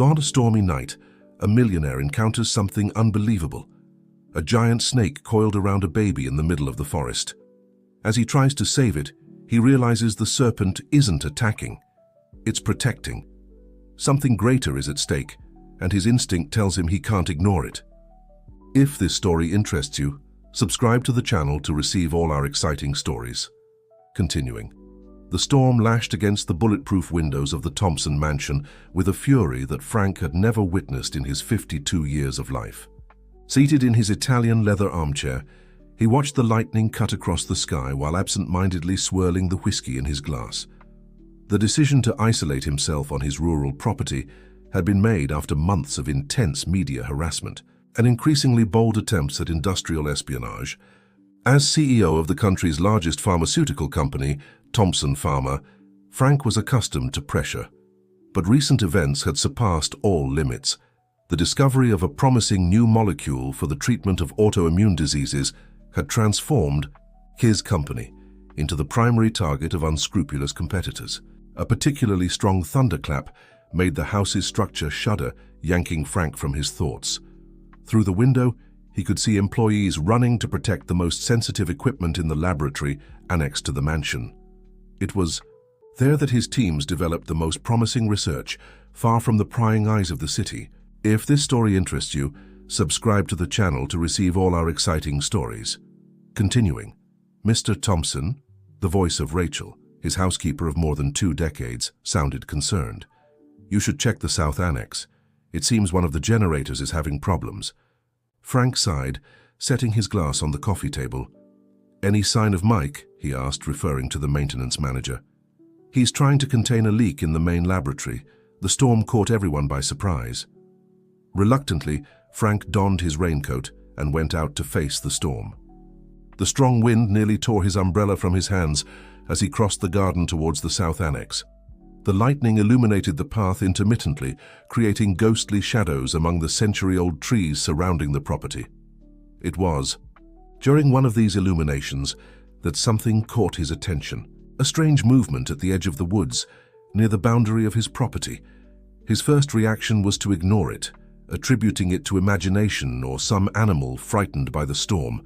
On a stormy night, a millionaire encounters something unbelievable. A giant snake coiled around a baby in the middle of the forest. As he tries to save it, he realizes the serpent isn't attacking. It's protecting. Something greater is at stake, and his instinct tells him he can't ignore it. If this story interests you, subscribe to the channel to receive all our exciting stories. Continuing. The storm lashed against the bulletproof windows of the Thompson mansion with a fury that Frank had never witnessed in his 52 years of life. Seated in his Italian leather armchair, he watched the lightning cut across the sky while absent-mindedly swirling the whiskey in his glass. The decision to isolate himself on his rural property had been made after months of intense media harassment and increasingly bold attempts at industrial espionage. As CEO of the country's largest pharmaceutical company, Thompson Pharma, Frank was accustomed to pressure. But recent events had surpassed all limits. The discovery of a promising new molecule for the treatment of autoimmune diseases had transformed his company into the primary target of unscrupulous competitors. A particularly strong thunderclap made the house's structure shudder, yanking Frank from his thoughts. Through the window, he could see employees running to protect the most sensitive equipment in the laboratory annexed to the mansion. It was there that his teams developed the most promising research, far from the prying eyes of the city. If this story interests you, subscribe to the channel to receive all our exciting stories. Continuing. Mr. Thompson, the voice of Rachel, his housekeeper of more than 2 decades, sounded concerned. You should check the South Annex. It seems one of the generators is having problems. Frank sighed, setting his glass on the coffee table. Any sign of Mike? He asked, referring to the maintenance manager. He's trying to contain a leak in the main laboratory. The storm caught everyone by surprise. Reluctantly, Frank donned his raincoat and went out to face the storm. The strong wind nearly tore his umbrella from his hands as he crossed the garden towards the South Annex. The lightning illuminated the path intermittently, creating ghostly shadows among the century-old trees surrounding the property. It was during one of these illuminations that something caught his attention. A strange movement at the edge of the woods, near the boundary of his property. His first reaction was to ignore it, attributing it to imagination or some animal frightened by the storm.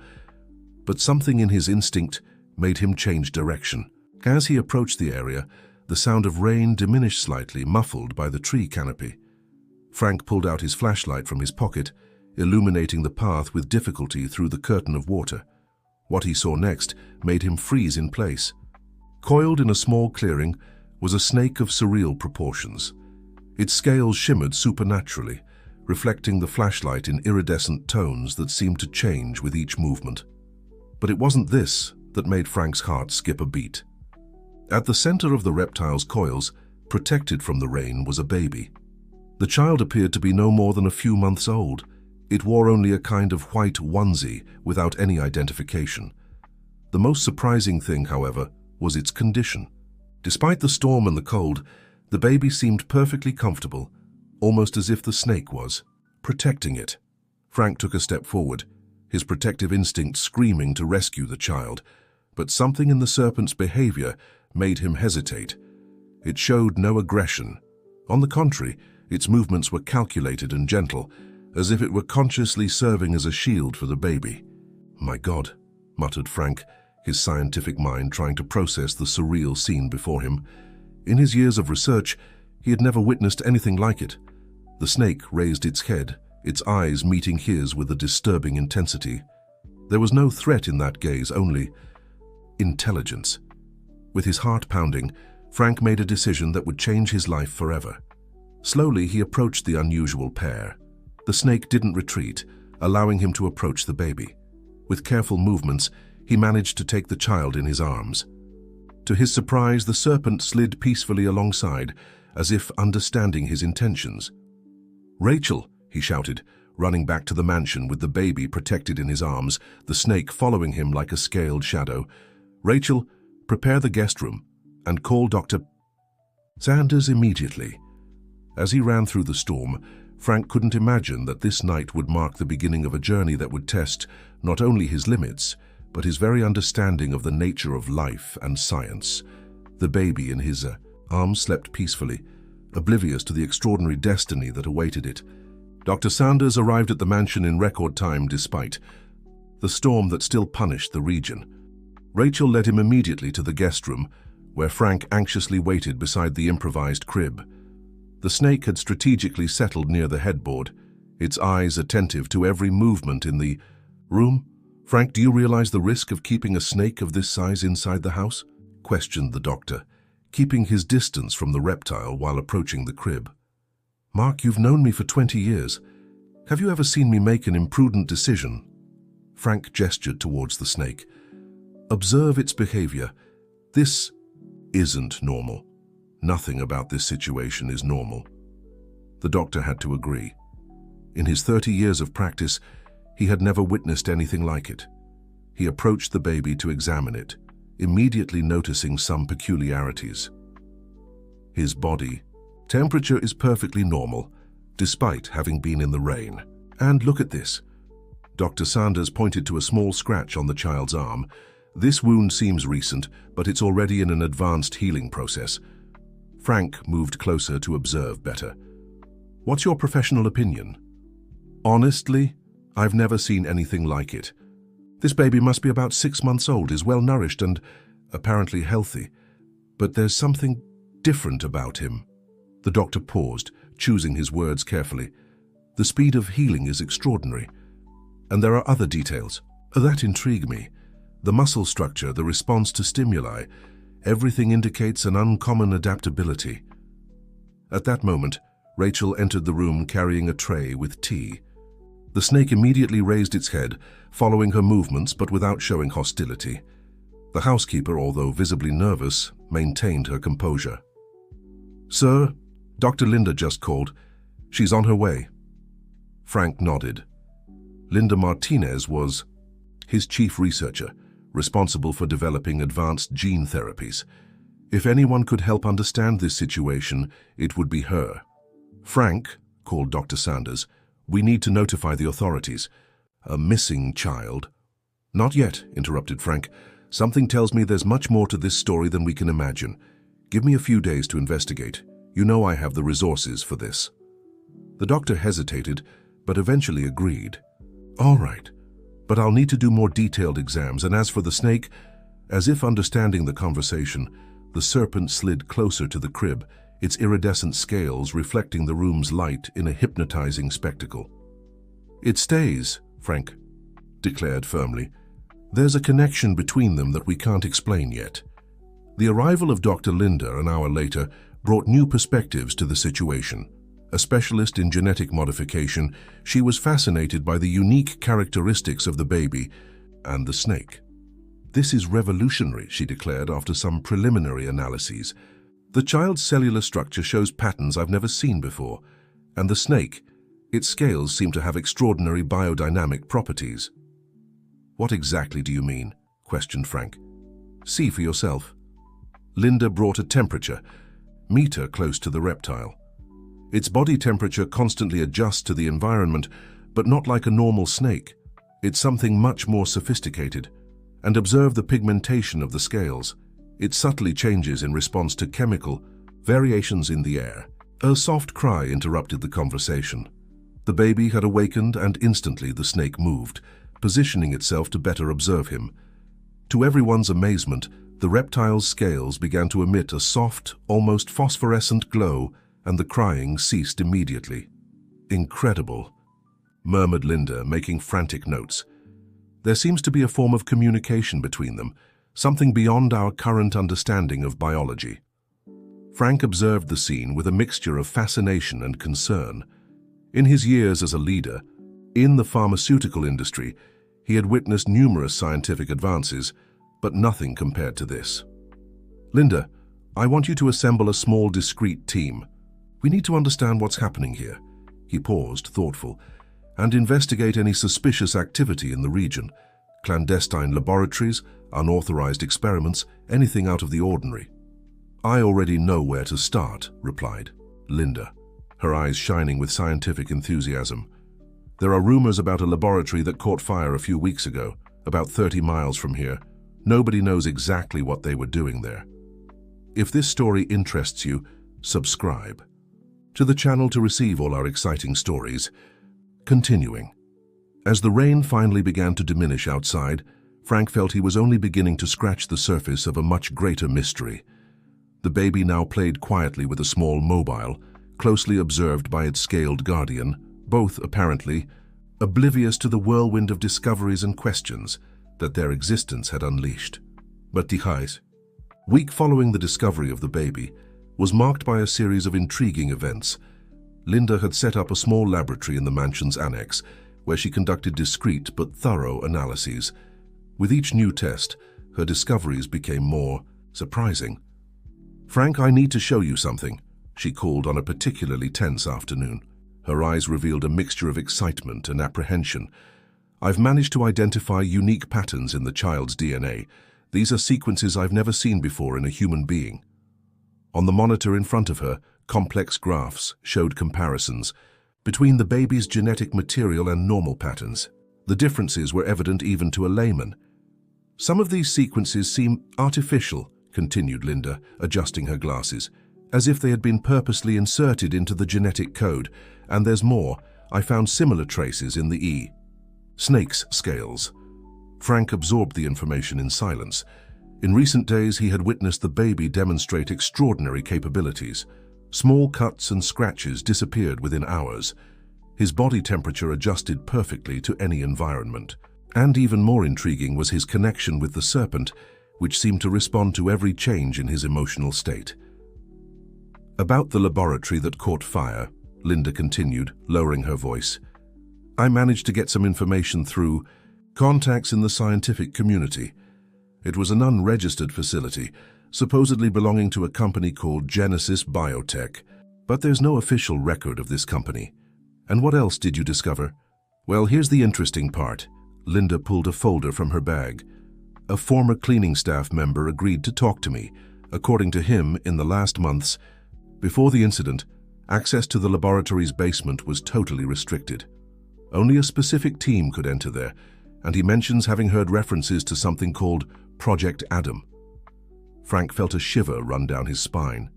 But something in his instinct made him change direction. As he approached the area, the sound of rain diminished slightly, muffled by the tree canopy. Frank pulled out his flashlight from his pocket, illuminating the path with difficulty through the curtain of water. What he saw next made him freeze in place. Coiled in a small clearing was a snake of surreal proportions. Its scales shimmered supernaturally, reflecting the flashlight in iridescent tones that seemed to change with each movement. But it wasn't this that made Frank's heart skip a beat. At the center of the reptile's coils, protected from the rain, was a baby. The child appeared to be no more than a few months old. It wore only a kind of white onesie without any identification. The most surprising thing, however, was its condition. Despite the storm and the cold, the baby seemed perfectly comfortable, almost as if the snake was protecting it. Frank took a step forward, his protective instinct screaming to rescue the child, but something in the serpent's behavior made him hesitate. It showed no aggression. On the contrary, its movements were calculated and gentle, as if it were consciously serving as a shield for the baby. "My God," muttered Frank, his scientific mind trying to process the surreal scene before him. In his years of research, he had never witnessed anything like it. The snake raised its head, its eyes meeting his with a disturbing intensity. There was no threat in that gaze, only intelligence. With his heart pounding, Frank made a decision that would change his life forever. Slowly, he approached the unusual pair. The snake didn't retreat, allowing him to approach the baby. With careful movements, he managed to take the child in his arms. To his surprise, the serpent slid peacefully alongside, as if understanding his intentions. "Rachel!" he shouted, running back to the mansion with the baby protected in his arms, the snake following him like a scaled shadow. "Rachel, prepare the guest room and call Dr. Sanders immediately." As he ran through the storm, Frank couldn't imagine that this night would mark the beginning of a journey that would test not only his limits, but his very understanding of the nature of life and science. The baby in his arms slept peacefully, oblivious to the extraordinary destiny that awaited it. Dr. Sanders arrived at the mansion in record time despite the storm that still punished the region. Rachel led him immediately to the guest room, where Frank anxiously waited beside the improvised crib. The snake had strategically settled near the headboard, its eyes attentive to every movement in the room. "Frank, do you realize the risk of keeping a snake of this size inside the house?" questioned the doctor, keeping his distance from the reptile while approaching the crib. "Mark, you've known me for 20 years. Have you ever seen me make an imprudent decision?" Frank gestured towards the snake. "Observe its behavior. This isn't normal. Nothing about this situation is normal." The doctor had to agree. In his 30 years of practice, he had never witnessed anything like it. He approached the baby to examine it, immediately noticing some peculiarities. His body temperature is perfectly normal, despite having been in the rain. "And look at this." Dr. Sanders pointed to a small scratch on the child's arm. "This wound seems recent, but it's already in an advanced healing process." Frank moved closer to observe better. "What's your professional opinion?" "Honestly, I've never seen anything like it. This baby must be about 6 months old, is well nourished and apparently healthy. But there's something different about him." The doctor paused, choosing his words carefully. "The speed of healing is extraordinary. And there are other details that intrigue me. The muscle structure, the response to stimuli, everything indicates an uncommon adaptability." At that moment, Rachel entered the room carrying a tray with tea. The snake immediately raised its head, following her movements but without showing hostility. The housekeeper, although visibly nervous, maintained her composure. "Sir, Dr. Linda just called. She's on her way." Frank nodded. Linda Martinez was his chief researcher, responsible for developing advanced gene therapies. If anyone could help understand this situation, it would be her. "Frank," called Dr. Sanders, "we need to notify the authorities. A missing child." "Not yet," interrupted Frank. "Something tells me there's much more to this story than we can imagine. Give me a few days to investigate. You know I have the resources for this." The doctor hesitated, but eventually agreed. "All right, but I'll need to do more detailed exams, and as for the snake," as if understanding the conversation, the serpent slid closer to the crib, its iridescent scales reflecting the room's light in a hypnotizing spectacle. "It stays," Frank declared firmly. "There's a connection between them that we can't explain yet." The arrival of Dr. Linda an hour later brought new perspectives to the situation. A specialist in genetic modification, she was fascinated by the unique characteristics of the baby and the snake. "This is revolutionary," she declared after some preliminary analyses. "The child's cellular structure shows patterns I've never seen before, and the snake, its scales seem to have extraordinary biodynamic properties." "What exactly do you mean?" questioned Frank. "See for yourself." Linda brought a temperature meter close to the reptile. Its body temperature constantly adjusts to the environment, but not like a normal snake. It's something much more sophisticated. And observe the pigmentation of the scales. It subtly changes in response to chemical variations in the air. A soft cry interrupted the conversation. The baby had awakened, and instantly the snake moved, positioning itself to better observe him. To everyone's amazement, the reptile's scales began to emit a soft, almost phosphorescent glow, and the crying ceased immediately. "Incredible," murmured Linda, making frantic notes. "There seems to be a form of communication between them, something beyond our current understanding of biology." Frank observed the scene with a mixture of fascination and concern. In his years as a leader, in the pharmaceutical industry, he had witnessed numerous scientific advances, but nothing compared to this. "Linda, I want you to assemble a small, discreet team. We need to understand what's happening here." He paused, thoughtful, "and investigate any suspicious activity in the region. Clandestine laboratories, unauthorized experiments, anything out of the ordinary." "I already know where to start," replied Linda, her eyes shining with scientific enthusiasm. "There are rumors about a laboratory that caught fire a few weeks ago, about 30 miles from here. Nobody knows exactly what they were doing there. If this story interests you, subscribe." to the channel to receive all our exciting stories. Continuing. As the rain finally began to diminish outside, Frank felt he was only beginning to scratch the surface of a much greater mystery. The baby now played quietly with a small mobile, closely observed by its scaled guardian, both, apparently, oblivious to the whirlwind of discoveries and questions that their existence had unleashed. But the week following the discovery of the baby was marked by a series of intriguing events. Linda had set up a small laboratory in the mansion's annex, where she conducted discreet but thorough analyses. With each new test, her discoveries became more surprising. "Frank, I need to show you something," she called on a particularly tense afternoon. Her eyes revealed a mixture of excitement and apprehension. "I've managed to identify unique patterns in the child's DNA. These are sequences I've never seen before in a human being." On the monitor in front of her, complex graphs showed comparisons between the baby's genetic material and normal patterns. The differences were evident even to a layman. "Some of these sequences seem artificial," continued Linda, adjusting her glasses, "as if they had been purposely inserted into the genetic code. And there's more. I found similar traces in the snake's scales." Frank absorbed the information in silence. In recent days, he had witnessed the baby demonstrate extraordinary capabilities. Small cuts and scratches disappeared within hours. His body temperature adjusted perfectly to any environment. And even more intriguing was his connection with the serpent, which seemed to respond to every change in his emotional state. "About the laboratory that caught fire," Linda continued, lowering her voice, "I managed to get some information through contacts in the scientific community. It was an unregistered facility, supposedly belonging to a company called Genesis Biotech, but there's no official record of this company." "And what else did you discover?" "Well, here's the interesting part." Linda pulled a folder from her bag. "A former cleaning staff member agreed to talk to me. According to him, in the last months, before the incident, access to the laboratory's basement was totally restricted. Only a specific team could enter there, and he mentions having heard references to something called Project Adam." Frank felt a shiver run down his spine.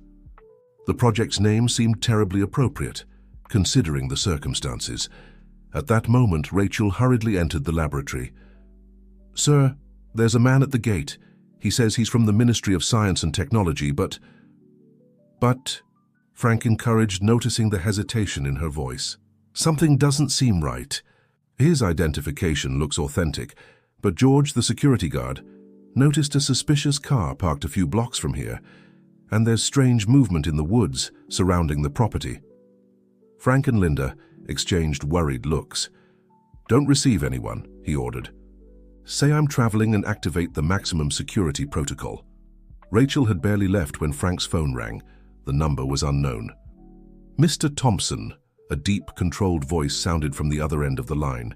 The project's name seemed terribly appropriate, considering the circumstances. At that moment, Rachel hurriedly entered the laboratory. "Sir, there's a man at the gate. He says he's from the Ministry of Science and Technology, but..." Frank encouraged, noticing the hesitation in her voice. "Something doesn't seem right. His identification looks authentic, but George, the security guard, noticed a suspicious car parked a few blocks from here, and there's strange movement in the woods surrounding the property." Frank and Linda exchanged worried looks. "Don't receive anyone," he ordered. "Say I'm traveling and activate the maximum security protocol." Rachel had barely left when Frank's phone rang. The number was unknown. "Mr. Thompson," a deep, controlled voice sounded from the other end of the line.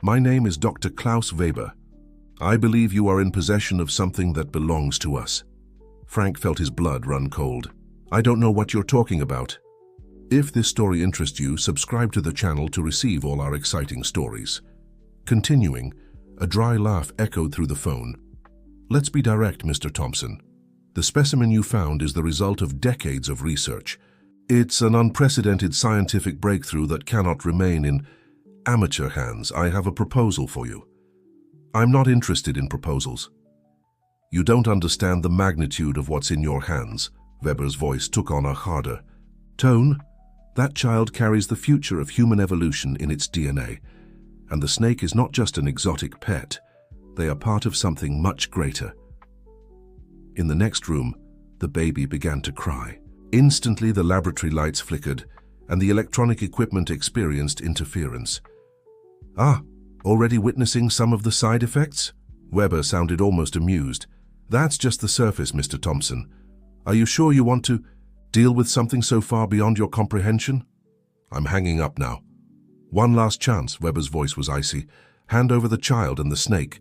"My name is Dr. Klaus Weber. I believe you are in possession of something that belongs to us." Frank felt his blood run cold. "I don't know what you're talking about." If this story interests you, subscribe to the channel to receive all our exciting stories. Continuing, a dry laugh echoed through the phone. "Let's be direct, Mr. Thompson. The specimen you found is the result of decades of research. It's an unprecedented scientific breakthrough that cannot remain in amateur hands. I have a proposal for you." "I'm not interested in proposals." "You don't understand the magnitude of what's in your hands." Weber's voice took on a harder tone. "That child carries the future of human evolution in its DNA, and the snake is not just an exotic pet. They are part of something much greater." In the next room, the baby began to cry. Instantly, the laboratory lights flickered, and the electronic equipment experienced interference. "Ah, already witnessing some of the side effects?" Weber sounded almost amused. "That's just the surface, Mr. Thompson. Are you sure you want to deal with something so far beyond your comprehension?" "I'm hanging up now." "One last chance," Weber's voice was icy. "Hand over the child and the snake.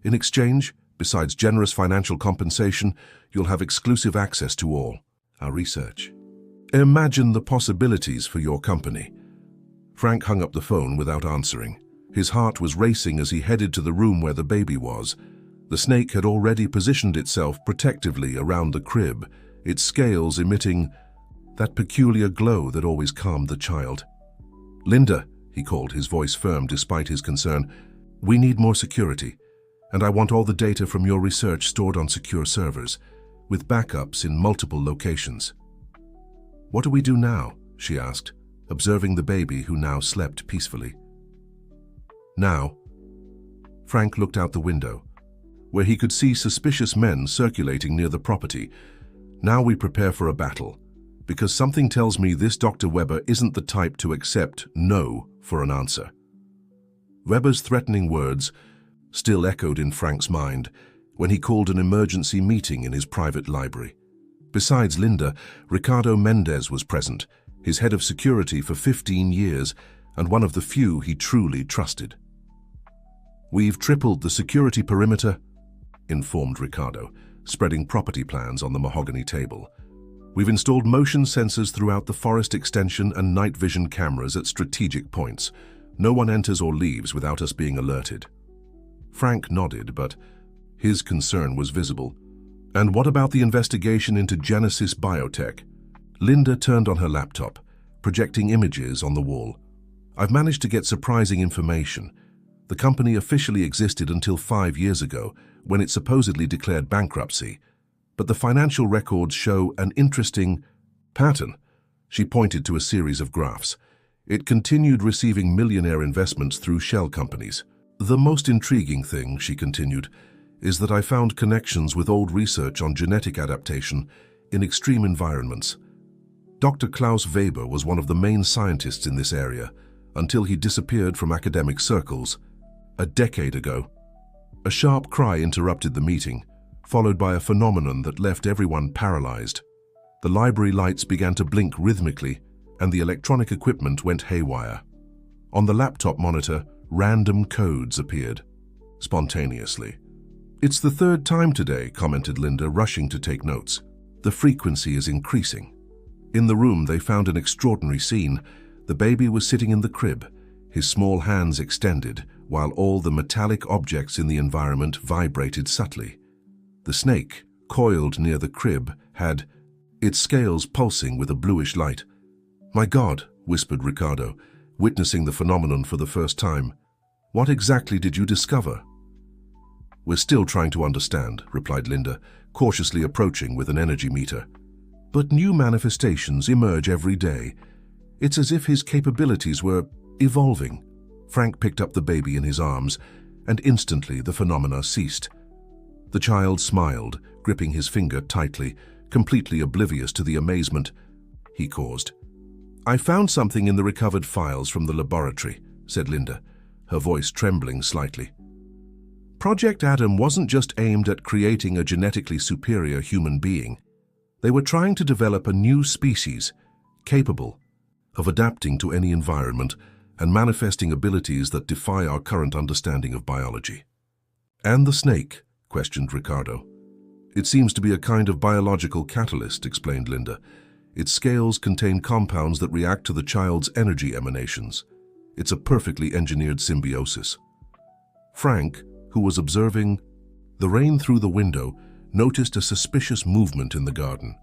In exchange, besides generous financial compensation, you'll have exclusive access to all our research. Imagine the possibilities for your company." Frank hung up the phone without answering. His heart was racing as he headed to the room where the baby was. The snake had already positioned itself protectively around the crib, its scales emitting that peculiar glow that always calmed the child. "Linda," he called, his voice firm despite his concern, "we need more security, and I want all the data from your research stored on secure servers, with backups in multiple locations." "What do we do now?" she asked, observing the baby who now slept peacefully. "Now?" Frank looked out the window, where he could see suspicious men circulating near the property. "Now we prepare for a battle, because something tells me this Dr. Weber isn't the type to accept no for an answer." Weber's threatening words still echoed in Frank's mind when he called an emergency meeting in his private library. Besides Linda, Ricardo Mendez was present, his head of security for 15 years and one of the few he truly trusted. "We've tripled the security perimeter," informed Ricardo, spreading property plans on the mahogany table. "We've installed motion sensors throughout the forest extension and night vision cameras at strategic points. No one enters or leaves without us being alerted." Frank nodded, but his concern was visible. "And what about the investigation into Genesis Biotech?" Linda turned on her laptop, projecting images on the wall. "I've managed to get surprising information. The company officially existed until 5 years ago, when it supposedly declared bankruptcy. But the financial records show an interesting pattern." She pointed to a series of graphs. "It continued receiving Millionaire investments through shell companies. The most intriguing thing," she continued, "is that I found connections with old research on genetic adaptation in extreme environments. Dr. Klaus Weber was one of the main scientists in this area until he disappeared from academic circles a decade ago." A sharp cry interrupted the meeting, followed by a phenomenon that left everyone paralyzed. The library lights began to blink rhythmically, and the electronic equipment went haywire. On the laptop monitor, random codes appeared, spontaneously. "It's the third time today," commented Linda, rushing to take notes. "The frequency is increasing." In the room, they found an extraordinary scene. The baby was sitting in the crib, his small hands extended, while all the metallic objects in the environment vibrated subtly. The snake, coiled near the crib, had its scales pulsing with a bluish light. "My God," whispered Ricardo, witnessing the phenomenon for the first time. "What exactly did you discover?" "We're still trying to understand," replied Linda, cautiously approaching with an energy meter. "But new manifestations emerge every day. It's as if his capabilities were evolving." Frank picked up the baby in his arms, and instantly the phenomena ceased. The child smiled, gripping his finger tightly, completely oblivious to the amazement he caused. "I found something in the recovered files from the laboratory," said Linda, her voice trembling slightly. "Project Adam wasn't just aimed at creating a genetically superior human being. They were trying to develop a new species, capable of adapting to any environment and manifesting abilities that defy our current understanding of biology." "And the snake?" questioned Ricardo. "It seems to be a kind of biological catalyst," explained Linda. "Its scales contain compounds that react to the child's energy emanations. It's a perfectly engineered symbiosis." Frank, who was observing the rain through the window, noticed a suspicious movement in the garden.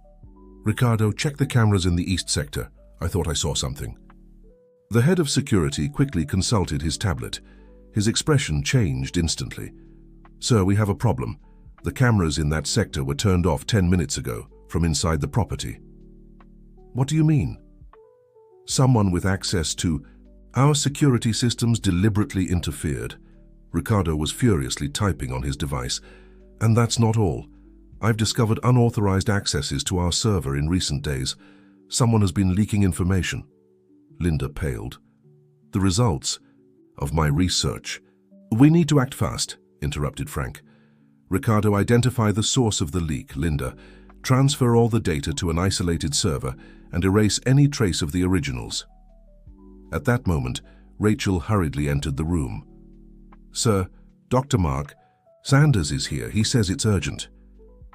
"Ricardo, check the cameras in the east sector. I thought I saw something." The head of security quickly consulted his tablet. His expression changed instantly. "Sir, we have a problem. The cameras in that sector were turned off 10 minutes ago from inside the property." "What do you mean?" "Someone with access to our security systems deliberately interfered." Ricardo was furiously typing on his device. "And that's not all. I've discovered unauthorized accesses to our server in recent days. Someone has been leaking information." Linda paled. "The results of my research." "We need to act fast," interrupted Frank. "Ricardo, identify the source of the leak. Linda, transfer all the data to an isolated server and erase any trace of the originals." At that moment, Rachel hurriedly entered the room. "Sir, Dr. Mark Sanders is here. He says it's urgent."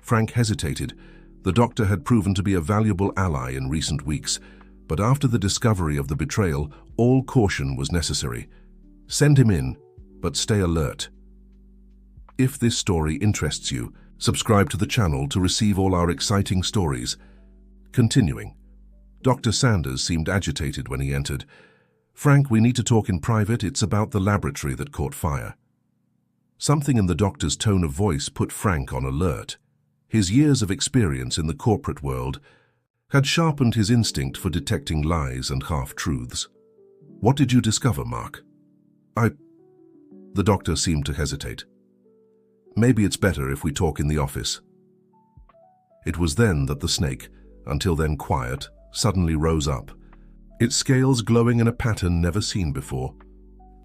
Frank hesitated. The doctor had proven to be a valuable ally in recent weeks, but after the discovery of the betrayal, all caution was necessary. "Send him in, but stay alert." If this story interests you, subscribe to the channel to receive all our exciting stories. Continuing. Dr. Sanders seemed agitated when he entered. "Frank, we need to talk in private. It's about the laboratory that caught fire." Something in the doctor's tone of voice put Frank on alert. His years of experience in the corporate world had sharpened his instinct for detecting lies and half-truths. "What did you discover, Mark?" The doctor seemed to hesitate. "Maybe it's better if we talk in the office." It was then that the snake, until then quiet, suddenly rose up, its scales glowing in a pattern never seen before.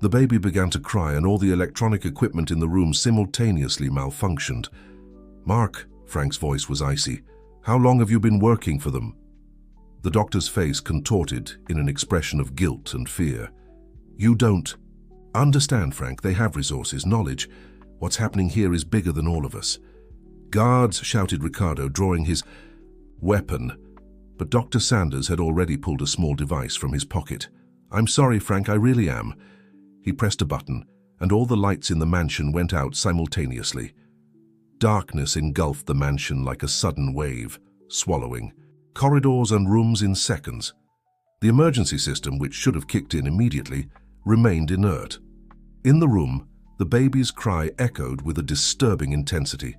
The baby began to cry and all the electronic equipment in the room simultaneously malfunctioned. "Mark," Frank's voice was icy, "how long have you been working for them?" The doctor's face contorted in an expression of guilt and fear. "You don't understand, Frank. They have resources, knowledge. What's happening here is bigger than all of us." "Guards," shouted Ricardo, drawing his weapon. But Dr. Sanders had already pulled a small device from his pocket. "I'm sorry, Frank, I really am." He pressed a button, and all the lights in the mansion went out simultaneously. Darkness engulfed the mansion like a sudden wave, swallowing corridors and rooms in seconds. The emergency system, which should have kicked in immediately, remained inert. In the room, the baby's cry echoed with a disturbing intensity.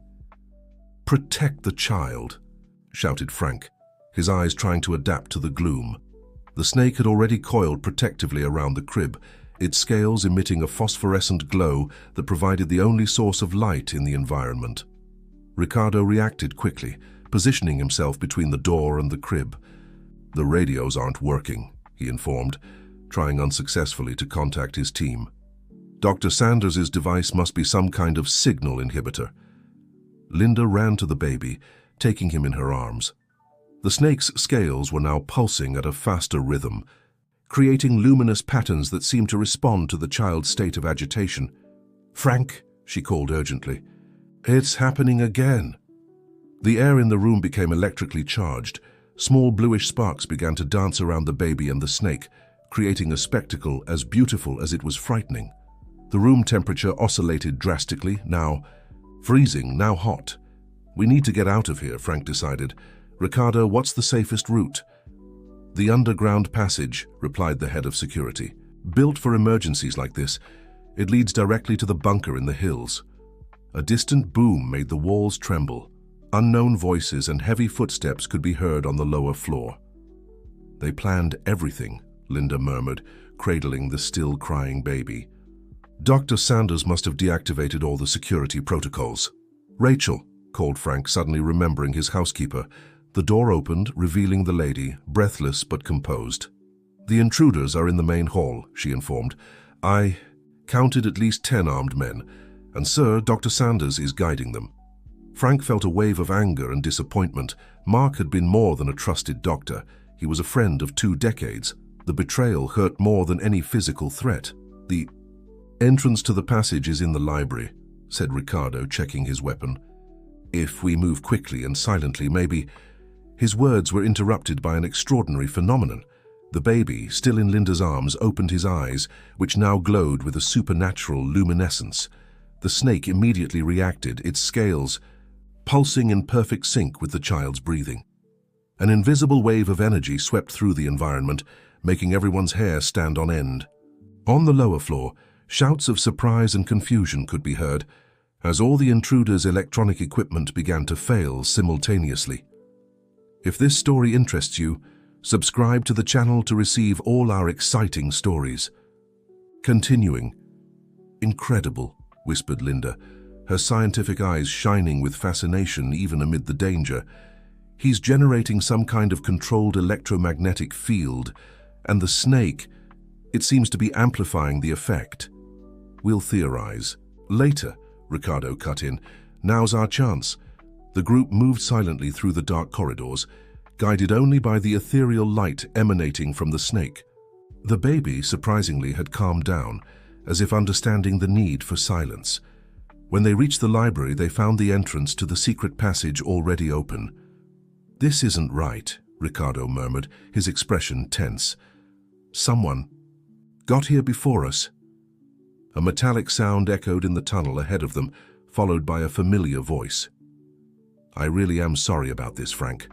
"Protect the child," shouted Frank, his eyes trying to adapt to the gloom. The snake had already coiled protectively around the crib, its scales emitting a phosphorescent glow that provided the only source of light in the environment. Ricardo reacted quickly, positioning himself between the door and the crib. "The radios aren't working," he informed, trying unsuccessfully to contact his team. "Dr. Sanders' device must be some kind of signal inhibitor." Linda ran to the baby, taking him in her arms. The snake's scales were now pulsing at a faster rhythm, creating luminous patterns that seemed to respond to the child's state of agitation. "Frank," she called urgently, "it's happening again." The air in the room became electrically charged. Small bluish sparks began to dance around the baby and the snake, creating a spectacle as beautiful as it was frightening. The room temperature oscillated drastically, now freezing, now hot. "We need to get out of here," Frank decided. "Ricardo, what's the safest route?" "The underground passage," replied the head of security. "Built for emergencies like this, it leads directly to the bunker in the hills." A distant boom made the walls tremble. Unknown voices and heavy footsteps could be heard on the lower floor. "They planned everything," Linda murmured, cradling the still crying baby. "Dr. Sanders must have deactivated all the security protocols." "Rachel," called Frank, suddenly remembering his housekeeper. The door opened, revealing the lady, breathless but composed. "The intruders are in the main hall," she informed. "I counted at least 10 armed men, and sir, Dr. Sanders is guiding them." Frank felt a wave of anger and disappointment. Mark had been more than a trusted doctor. He was a friend of 2 decades. The betrayal hurt more than any physical threat. "The entrance to the passage is in the library," said Ricardo, checking his weapon. "If we move quickly and silently, maybe—" His words were interrupted by an extraordinary phenomenon. The baby, still in Linda's arms, opened his eyes, which now glowed with a supernatural luminescence. The snake immediately reacted, its scales pulsing in perfect sync with the child's breathing. An invisible wave of energy swept through the environment, making everyone's hair stand on end. On the lower floor, shouts of surprise and confusion could be heard, as all the intruders' electronic equipment began to fail simultaneously. If this story interests you, subscribe to the channel to receive all our exciting stories. Continuing. "Incredible," whispered Linda, her scientific eyes shining with fascination even amid the danger. "He's generating some kind of controlled electromagnetic field, and the snake, it seems to be amplifying the effect." "We'll theorize later," Ricardo cut in. "Now's our chance." The group moved silently through the dark corridors, guided only by the ethereal light emanating from the snake. The baby, surprisingly, had calmed down, as if understanding the need for silence. When they reached the library, they found the entrance to the secret passage already open. "This isn't right," Ricardo murmured, his expression tense. "Someone got here before us." A metallic sound echoed in the tunnel ahead of them, followed by a familiar voice. "I really am sorry about this, Frank."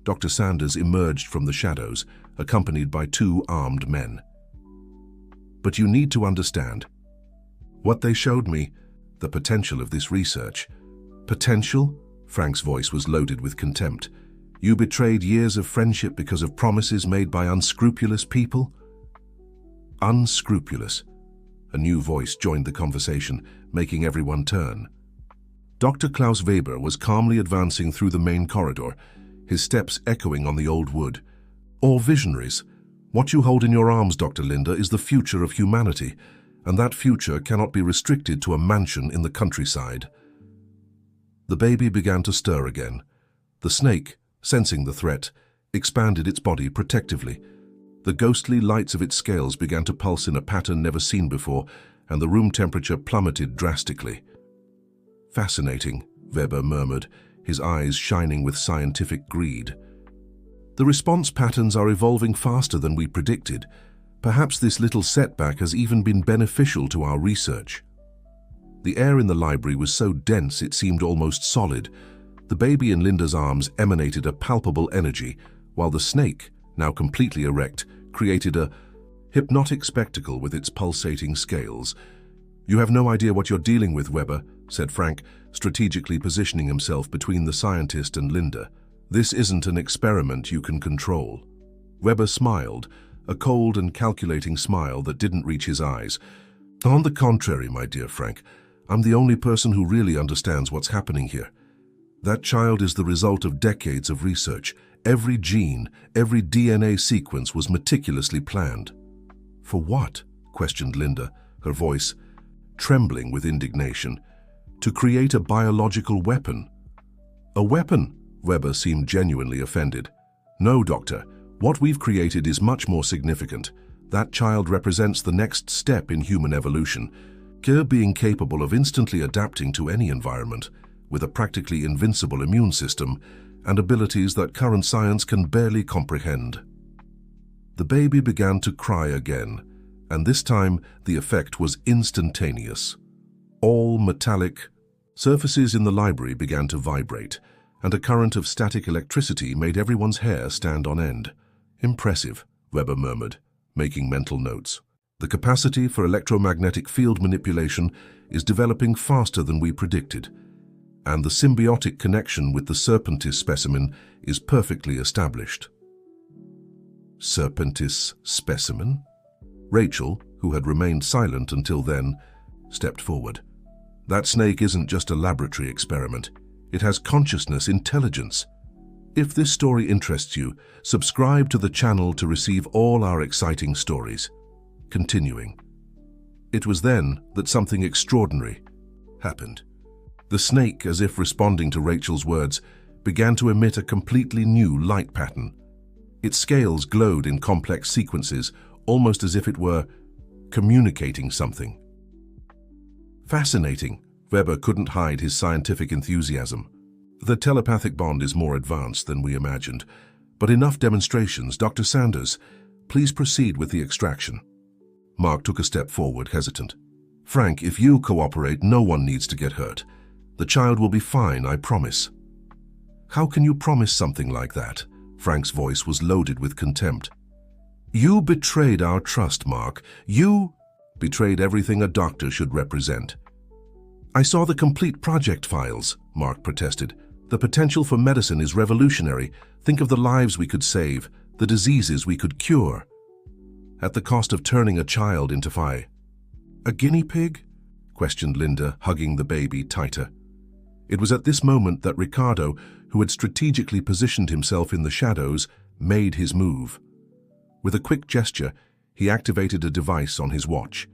Dr. Sanders emerged from the shadows, accompanied by two armed men. "But you need to understand. What they showed me, the potential of this research." "Potential?" Frank's voice was loaded with contempt. "You betrayed years of friendship because of promises made by unscrupulous people?" "Unscrupulous." A new voice joined the conversation, making everyone turn. Dr. Klaus Weber was calmly advancing through the main corridor, his steps echoing on the old wood. "Or visionaries. What you hold in your arms, Dr. Linda, is the future of humanity, and that future cannot be restricted to a mansion in the countryside." The baby began to stir again. The snake, sensing the threat, expanded its body protectively. The ghostly lights of its scales began to pulse in a pattern never seen before, and the room temperature plummeted drastically. "Fascinating," Weber murmured, his eyes shining with scientific greed. "The response patterns are evolving faster than we predicted. Perhaps this little setback has even been beneficial to our research." The air in the library was so dense it seemed almost solid. The baby in Linda's arms emanated a palpable energy, while the snake, now completely erect, created a hypnotic spectacle with its pulsating scales. "You have no idea what you're dealing with, Weber," said Frank, strategically positioning himself between the scientist and Linda. "This isn't an experiment you can control." Weber smiled, a cold and calculating smile that didn't reach his eyes. "On the contrary, my dear Frank, I'm the only person who really understands what's happening here. That child is the result of decades of research. Every gene, every DNA sequence was meticulously planned." "For what?" questioned Linda, her voice trembling with indignation. "To create a biological weapon." "A weapon?" Weber seemed genuinely offended. "No, Doctor. What we've created is much more significant. That child represents the next step in human evolution. Being capable of instantly adapting to any environment, with a practically invincible immune system, and abilities that current science can barely comprehend." The baby began to cry again, and this time the effect was instantaneous. All metallic surfaces in the library began to vibrate, and a current of static electricity made everyone's hair stand on end. "Impressive," Weber murmured, making mental notes. "The capacity for electromagnetic field manipulation is developing faster than we predicted, and the symbiotic connection with the Serpentis specimen is perfectly established." Serpentis specimen? Rachel, who had remained silent until then, stepped forward. "That snake isn't just a laboratory experiment. It has consciousness, intelligence. If this story interests you, subscribe to the channel to receive all our exciting stories." Continuing. It was then that something extraordinary happened. The snake, as if responding to Rachel's words, began to emit a completely new light pattern. Its scales glowed in complex sequences, almost as if it were communicating something. "Fascinating." Weber couldn't hide his scientific enthusiasm. "The telepathic bond is more advanced than we imagined, but enough demonstrations. Dr. Sanders, please proceed with the extraction." Mark took a step forward, hesitant. "Frank, if you cooperate, no one needs to get hurt. The child will be fine, I promise." "How can you promise something like that?" Frank's voice was loaded with contempt. "You betrayed our trust, Mark. You betrayed everything a doctor should represent." "I saw the complete project files," Mark protested. "The potential for medicine is revolutionary. Think of the lives we could save, the diseases we could cure. At the cost of turning a child into fire." "A guinea pig?" questioned Linda, hugging the baby tighter. It was at this moment that Ricardo, who had strategically positioned himself in the shadows, made his move. With a quick gesture, he activated a device on his watch.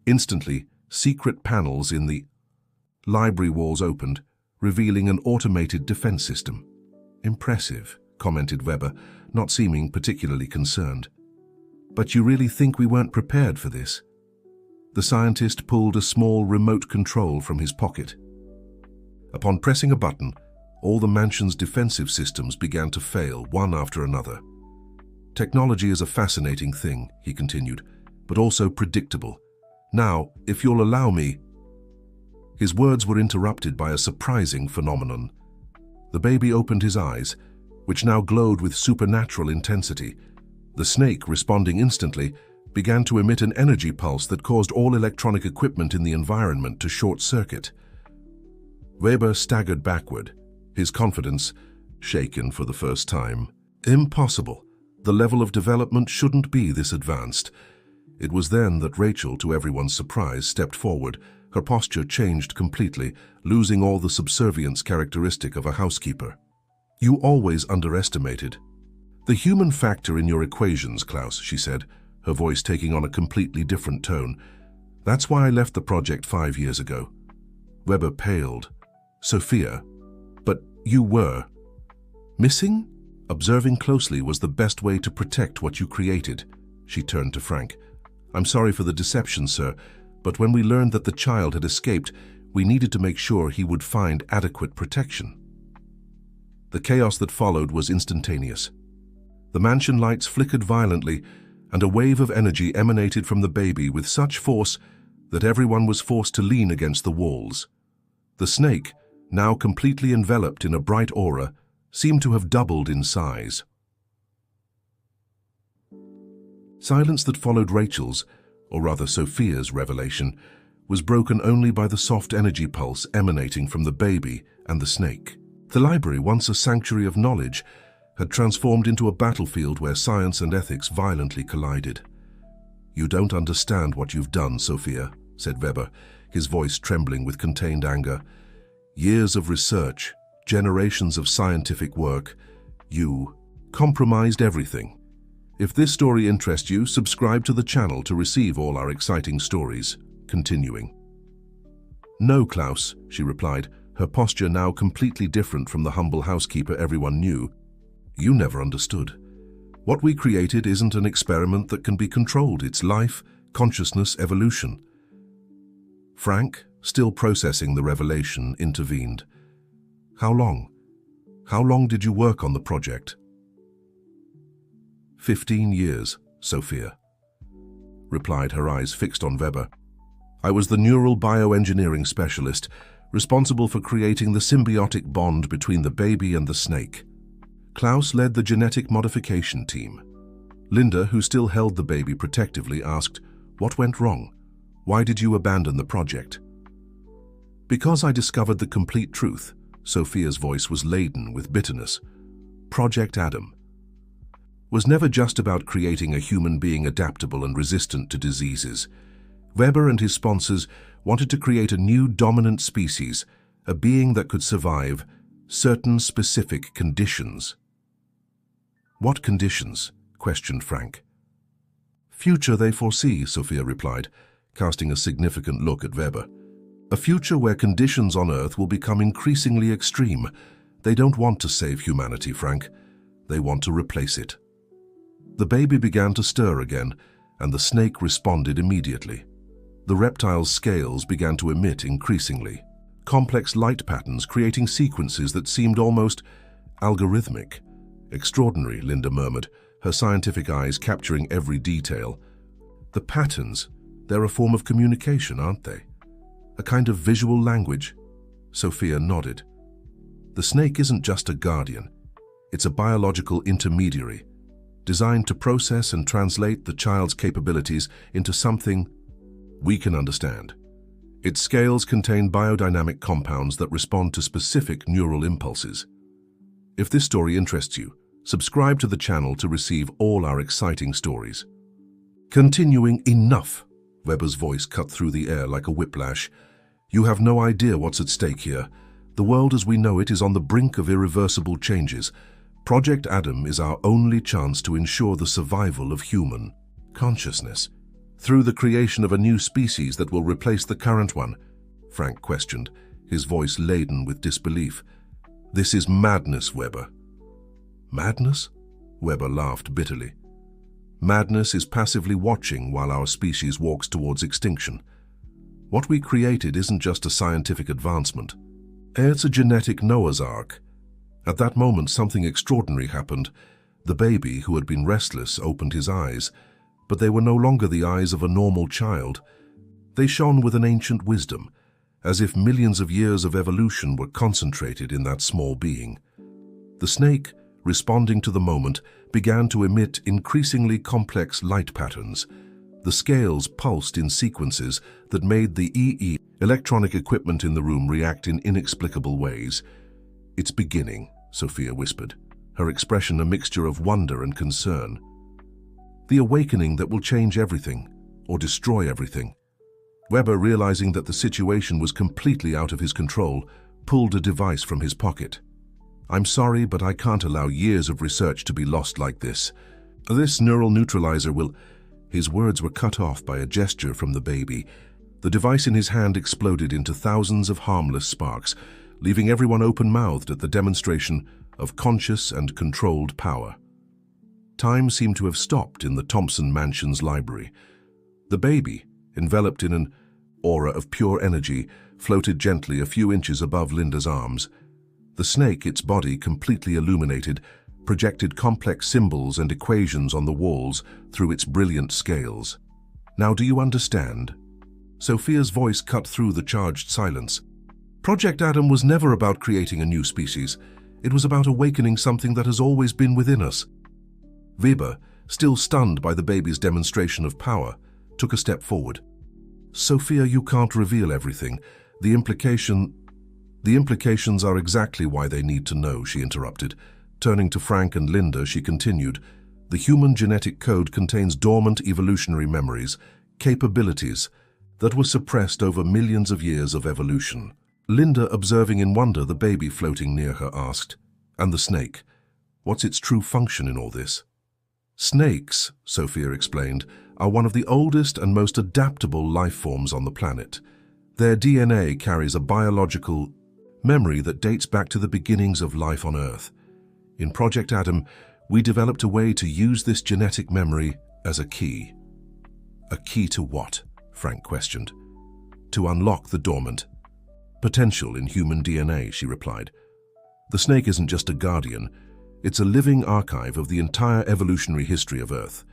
Instantly, secret panels in the library walls opened, revealing an automated defense system. "Impressive," commented Weber, not seeming particularly concerned. "But you really think we weren't prepared for this?" The scientist pulled a small remote control from his pocket. Upon pressing a button, all the mansion's defensive systems began to fail, one after another. "Technology is a fascinating thing," he continued, "but also predictable. Now, if you'll allow me..." His words were interrupted by a surprising phenomenon. The baby opened his eyes, which now glowed with supernatural intensity. The snake, responding instantly, began to emit an energy pulse that caused all electronic equipment in the environment to short-circuit. Weber staggered backward, his confidence shaken for the first time. Impossible. The level of development shouldn't be this advanced. It was then that Rachel, to everyone's surprise, stepped forward. Her posture changed completely, losing all the subservience characteristic of a housekeeper. "You always underestimated the human factor in your equations, Klaus," she said, her voice taking on a completely different tone. "That's why I left the project 5 years ago." Weber paled. "Sophia, but you were missing?" "Observing closely was the best way to protect what you created." She turned to Frank. "I'm sorry for the deception, sir, but when we learned that the child had escaped, we needed to make sure he would find adequate protection." The chaos that followed was instantaneous. The mansion lights flickered violently, and a wave of energy emanated from the baby with such force that everyone was forced to lean against the walls. The snake, now completely enveloped in a bright aura, seemed to have doubled in size. Silence that followed Rachel's, or rather Sophia's, revelation was broken only by the soft energy pulse emanating from the baby and the snake. The library, once a sanctuary of knowledge, had transformed into a battlefield where science and ethics violently collided. "You don't understand what you've done, Sophia," said Weber, his voice trembling with contained anger. "Years of research, generations of scientific work, you compromised everything. If this story interests you, subscribe to the channel to receive all our exciting stories." Continuing. "No, Klaus," she replied, her posture now completely different from the humble housekeeper everyone knew. "You never understood. What we created isn't an experiment that can be controlled. It's life, consciousness, evolution." Frank, still processing the revelation, intervened. "How long? How long did you work on the project?" 15 years, Sophia replied, her eyes fixed on Weber. "I was the neural bioengineering specialist, responsible for creating the symbiotic bond between the baby and the snake. Klaus led the genetic modification team. Linda, who still held the baby protectively, asked, 'What went wrong? Why did you abandon the project?' Because I discovered the complete truth." Sophia's voice was laden with bitterness. "Project Adam was never just about creating a human being adaptable and resistant to diseases. Weber and his sponsors wanted to create a new dominant species, a being that could survive certain specific conditions." "What conditions?" questioned Frank. "Future they foresee," Sophia replied, casting a significant look at Weber. "A future where conditions on Earth will become increasingly extreme. They don't want to save humanity, Frank. They want to replace it." The baby began to stir again, and the snake responded immediately. The reptile's scales began to emit increasingly, complex light patterns creating sequences that seemed almost algorithmic. "Extraordinary," Linda murmured, her scientific eyes capturing every detail. "The patterns, they're a form of communication, aren't they? A kind of visual language?" Sophia nodded. "The snake isn't just a guardian. It's a biological intermediary, designed to process and translate the child's capabilities into something we can understand. Its scales contain biodynamic compounds that respond to specific neural impulses. If this story interests you, subscribe to the channel to receive all our exciting stories." Continuing. "Enough!" Weber's voice cut through the air like a whiplash. "You have no idea what's at stake here. The world as we know it is on the brink of irreversible changes. Project Adam is our only chance to ensure the survival of human consciousness. Through the creation of a new species that will replace the current one," Frank questioned, his voice laden with disbelief. "This is madness, Weber." "Madness?" Weber laughed bitterly. "Madness is passively watching while our species walks towards extinction. What we created isn't just a scientific advancement. It's a genetic Noah's Ark." At that moment, something extraordinary happened. The baby, who had been restless, opened his eyes, but they were no longer the eyes of a normal child. They shone with an ancient wisdom, as if millions of years of evolution were concentrated in that small being. The snake, responding to the moment, began to emit increasingly complex light patterns. The scales pulsed in sequences that made the electronic equipment in the room react in inexplicable ways. "It's beginning," Sophia whispered, her expression a mixture of wonder and concern. "The awakening that will change everything, or destroy everything." Weber, realizing that the situation was completely out of his control, pulled a device from his pocket. "I'm sorry, but I can't allow years of research to be lost like this. This neural neutralizer will—" His words were cut off by a gesture from the baby. The device in his hand exploded into thousands of harmless sparks, leaving everyone open-mouthed at the demonstration of conscious and controlled power. Time seemed to have stopped in the Thompson Mansion's library. The baby, enveloped in an aura of pure energy, floated gently a few inches above Linda's arms. The snake, its body completely illuminated, projected complex symbols and equations on the walls through its brilliant scales. "Now do you understand?" Sophia's voice cut through the charged silence. "Project Adam was never about creating a new species. It was about awakening something that has always been within us." Weber, still stunned by the baby's demonstration of power, took a step forward. "Sophia, you can't reveal everything. The implications are exactly why they need to know," she interrupted. Turning to Frank and Linda, she continued, "The human genetic code contains dormant evolutionary memories, capabilities that were suppressed over millions of years of evolution." Linda, observing in wonder the baby floating near her, asked, "And the snake? What's its true function in all this?" "Snakes," Sophia explained, "are one of the oldest and most adaptable life forms on the planet. Their DNA carries a biological memory that dates back to the beginnings of life on Earth. In Project Adam, we developed a way to use this genetic memory as a key." "A key to what?" Frank questioned. "To unlock the dormant potential in human DNA," she replied. "The snake isn't just a guardian. It's a living archive of the entire evolutionary history of Earth.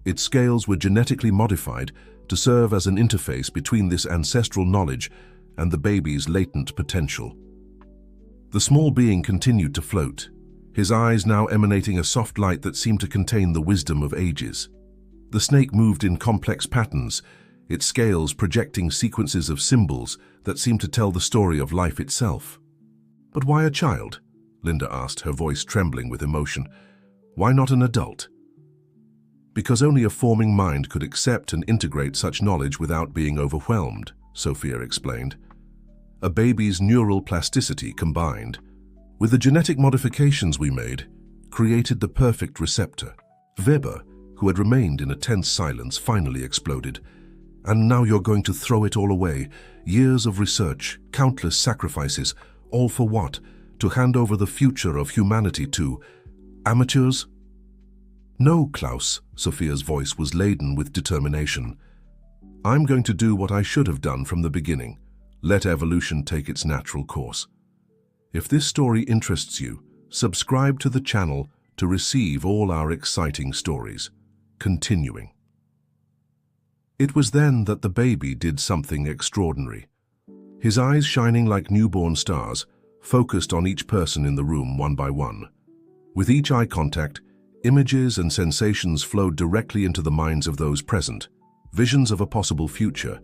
Its scales were genetically modified to serve as an interface between this ancestral knowledge and the baby's latent potential." The small being continued to float, his eyes now emanating a soft light that seemed to contain the wisdom of ages. The snake moved in complex patterns, its scales projecting sequences of symbols that seemed to tell the story of life itself. "But why a child?" Linda asked, her voice trembling with emotion. "Why not an adult?" "Because only a forming mind could accept and integrate such knowledge without being overwhelmed," Sophia explained. "A baby's neural plasticity combined with the genetic modifications we made created the perfect receptor." Weber, who had remained in a tense silence, finally exploded. "And now you're going to throw it all away? Years of research, countless sacrifices, all for what? To hand over the future of humanity to amateurs?" "No, Klaus," Sophia's voice was laden with determination. "I'm going to do what I should have done from the beginning. Let evolution take its natural course." If this story interests you, subscribe to the channel to receive all our exciting stories. Continuing. It was then that the baby did something extraordinary. His eyes, shining like newborn stars, focused on each person in the room one by one. With each eye contact, images and sensations flowed directly into the minds of those present, visions of a possible future,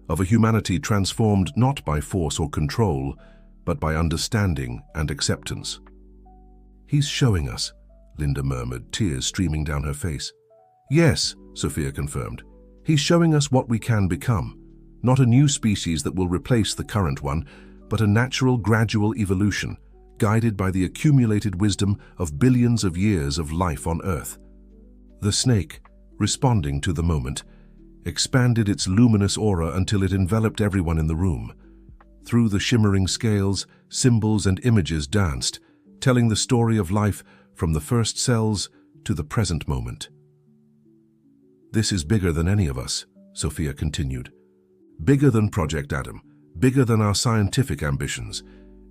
of a humanity transformed not by force or control, but by understanding and acceptance. "He's showing us," Linda murmured, tears streaming down her face. "Yes," Sophia confirmed. "He's showing us what we can become. Not a new species that will replace the current one, but a natural, gradual evolution, guided by the accumulated wisdom of billions of years of life on Earth." The snake, responding to the moment, expanded its luminous aura until it enveloped everyone in the room. Through the shimmering scales, symbols and images danced, telling the story of life from the first cells to the present moment. "This is bigger than any of us," Sophia continued. "Bigger than Project Adam, bigger than our scientific ambitions.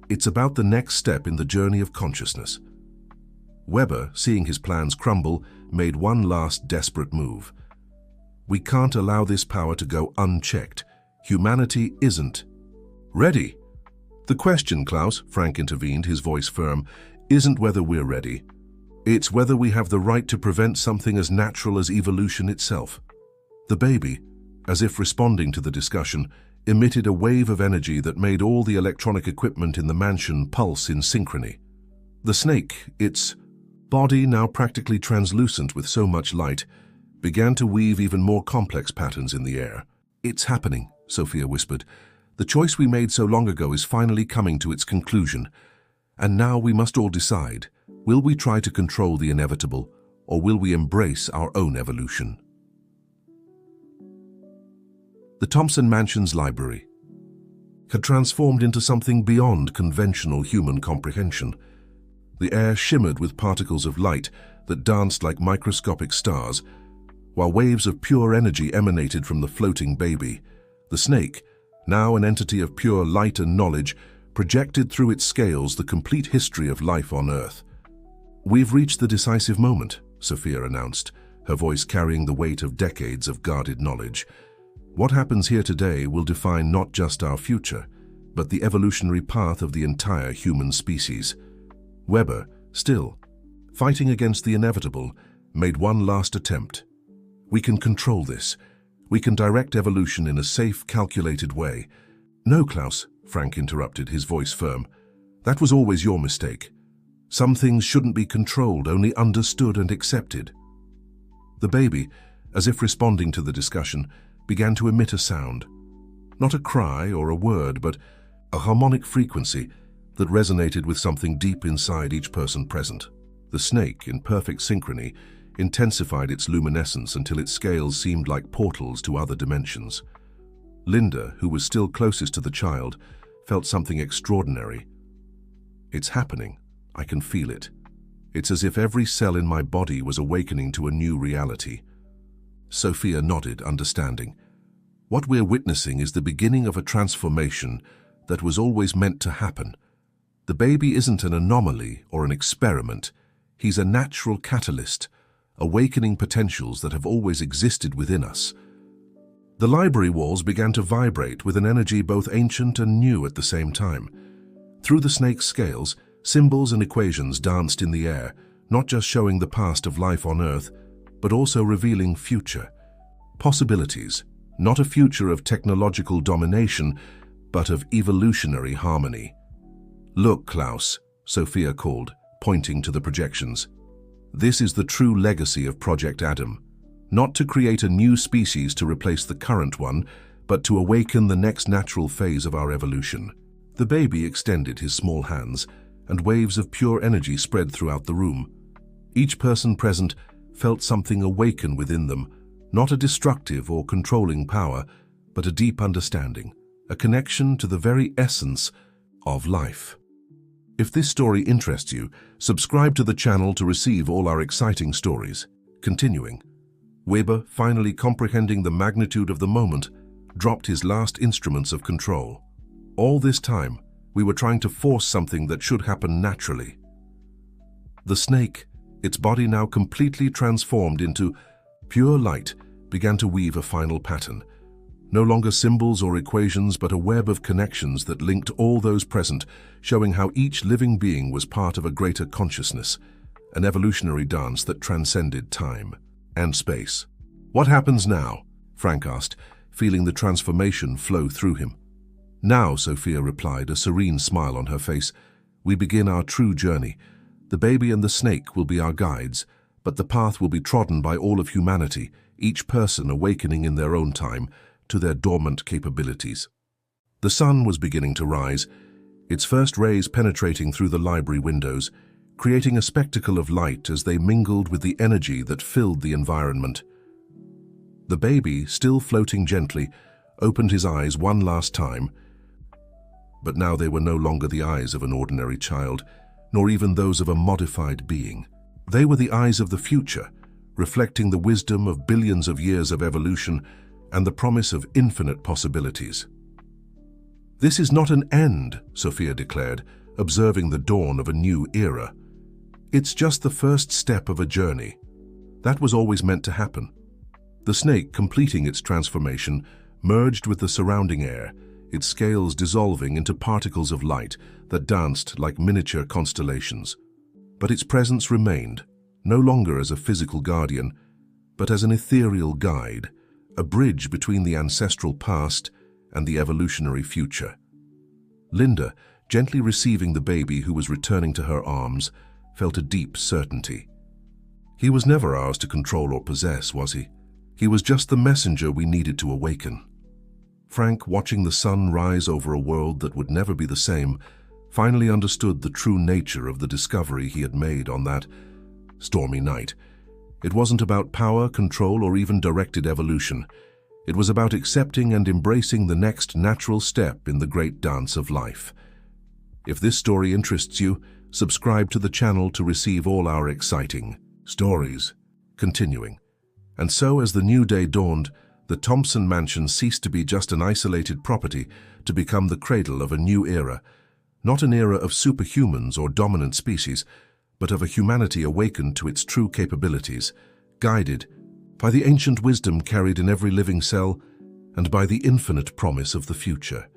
It's about the next step in the journey of consciousness." Weber, seeing his plans crumble, made one last desperate move. "We can't allow this power to go unchecked. Humanity isn't ready." "The question, Klaus," Frank intervened, his voice firm, "isn't whether we're ready. It's whether we have the right to prevent something as natural as evolution itself. The baby, as if responding to the discussion, emitted a wave of energy that made all the electronic equipment in the mansion pulse in synchrony. The snake, its body now practically translucent with so much light, began to weave even more complex patterns in the air. "It's happening," Sophia whispered. "The choice we made so long ago is finally coming to its conclusion. And now we must all decide, will we try to control the inevitable, or will we embrace our own evolution?" The Thompson Mansion's library had transformed into something beyond conventional human comprehension. The air shimmered with particles of light that danced like microscopic stars, while waves of pure energy emanated from the floating baby. The snake, now an entity of pure light and knowledge, projected through its scales the complete history of life on Earth. "We've reached the decisive moment," Sophia announced, her voice carrying the weight of decades of guarded knowledge. "What happens here today will define not just our future, but the evolutionary path of the entire human species." Weber, still fighting against the inevitable, made one last attempt. "We can control this. We can direct evolution in a safe, calculated way." "No, Klaus," Frank interrupted, his voice firm. "That was always your mistake. Some things shouldn't be controlled, only understood and accepted." The baby, as if responding to the discussion, began to emit a sound. Not a cry or a word, but a harmonic frequency that resonated with something deep inside each person present. The snake, in perfect synchrony, intensified its luminescence until its scales seemed like portals to other dimensions. Linda, who was still closest to the child, felt something extraordinary. "It's happening. I can feel it. It's as if every cell in my body was awakening to a new reality." Sophia nodded, understanding. "What we're witnessing is the beginning of a transformation that was always meant to happen. The baby isn't an anomaly or an experiment. He's a natural catalyst, awakening potentials that have always existed within us." The library walls began to vibrate with an energy both ancient and new at the same time. Through the snake's scales, symbols and equations danced in the air, not just showing the past of life on Earth, but also revealing future possibilities, not a future of technological domination, but of evolutionary harmony. "Look, Klaus," Sophia called, pointing to the projections. "This is the true legacy of Project Adam. Not to create a new species to replace the current one, but to awaken the next natural phase of our evolution." The baby extended his small hands, and waves of pure energy spread throughout the room. Each person present felt something awaken within them, not a destructive or controlling power, but a deep understanding, a connection to the very essence of life. If this story interests you, subscribe to the channel to receive all our exciting stories. Continuing, Weber, finally comprehending the magnitude of the moment, dropped his last instruments of control. All this time, we were trying to force something that should happen naturally. The snake, its body now completely transformed into pure light, began to weave a final pattern. No longer symbols or equations, but a web of connections that linked all those present, showing how each living being was part of a greater consciousness, an evolutionary dance that transcended time and space. "What happens now?" Frank asked, feeling the transformation flow through him. "Now," Sophia replied, a serene smile on her face, "we begin our true journey. The baby and the snake will be our guides, but the path will be trodden by all of humanity, each person awakening in their own time to their dormant capabilities." The sun was beginning to rise, its first rays penetrating through the library windows, creating a spectacle of light as they mingled with the energy that filled the environment. The baby, still floating gently, opened his eyes one last time, but now they were no longer the eyes of an ordinary child, nor even those of a modified being. They were the eyes of the future, reflecting the wisdom of billions of years of evolution and the promise of infinite possibilities. "This is not an end," Sophia declared, observing the dawn of a new era. "It's just the first step of a journey. That was always meant to happen." The snake, completing its transformation, merged with the surrounding air, its scales dissolving into particles of light that danced like miniature constellations. But its presence remained, no longer as a physical guardian, but as an ethereal guide, a bridge between the ancestral past and the evolutionary future. Linda, gently receiving the baby who was returning to her arms, felt a deep certainty. He was never ours to control or possess, was he? He was just the messenger we needed to awaken. Frank, watching the sun rise over a world that would never be the same, finally understood the true nature of the discovery he had made on that stormy night. It wasn't about power, control, or even directed evolution. It was about accepting and embracing the next natural step in the great dance of life. If this story interests you, subscribe to the channel to receive all our exciting stories. Continuing. And so, as the new day dawned, the Thompson mansion ceased to be just an isolated property to become the cradle of a new era, not an era of superhumans or dominant species, but of a humanity awakened to its true capabilities, guided by the ancient wisdom carried in every living cell and by the infinite promise of the future.